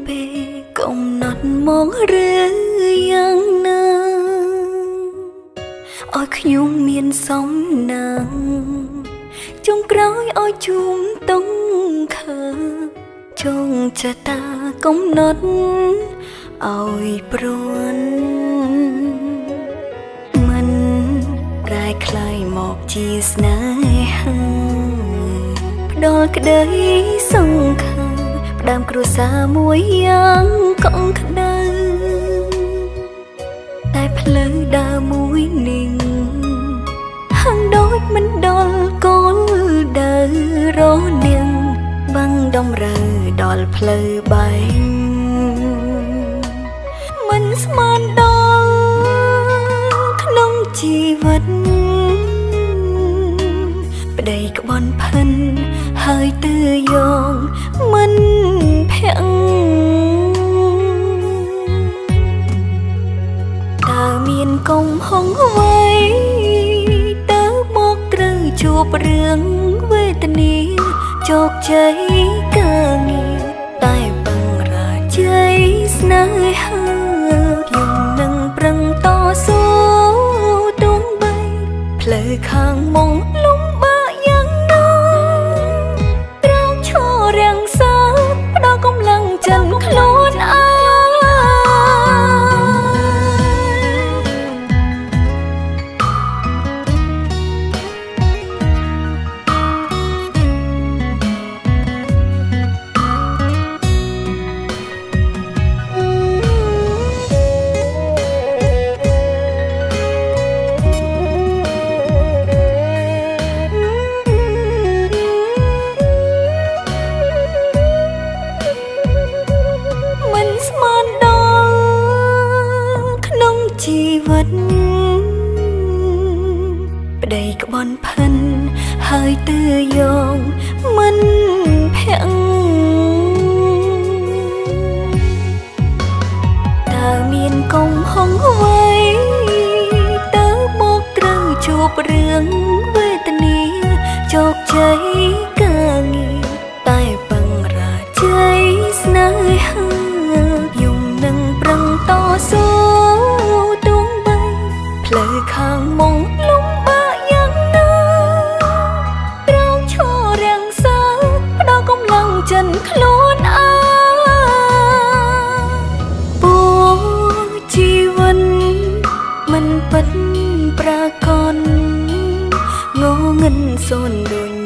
ពេលកំណត់មកឬយ៉ាងណាឲ្យខ្ញុំមានសំណាងចុងក្រោយឲ្យជុំតុងខើចងចតាកំណត់ឲ្យព្រួនមិនប្រែคล้ายមកជាស្នេហាផ្ដល់ក្តីសង្ខារផ្ដើមគ្រួសារមួយយ៉ាងកក់ក្ដៅតែផ្លូវដើរមួយនេះហាំងដូចមិនដល់គោលដៅរនាងបាំងដំរើដល់ផ្លូវបែកមិនស្មានដល់ក្នុងជីវិតប្តីក្បន់ផិនហើយទើយកមិនភាំងតើមានកំហុងអ្វីតើមកត្រូវជួបរឿងវេទនាជោគជ័យការងារតែបង្រាជ័យស្នេហាខ្ញុំនឹងប្រឹងតស៊ូទោះបីផ្លូវខាងមុខលំបាកយ៉ាងណាត្រូវឈររាំងសាផ្ដល់កម្លាំងចិត្តខ្លួនឯងស្មានដល់ក្នុងជីវិតប្តីក្បន់ផិនហើយទើយកមិនភាំងតើមានកំហុងអ្វីតើមកត្រូវជួបរឿងវេទនាជោគជ័យការងារតែបង្រាជ័យស្នេហានឹងប្រឹងតស៊ូទោះបីផ្លូវខាងមុខលំបាកយ៉ាងណាត្រូវឈររាំងសាផ្ដល់កម្លាំងចិត្តខ្លួនឯងពួជីវិតមិនពិតប្រាកដងងឹនសូនដូច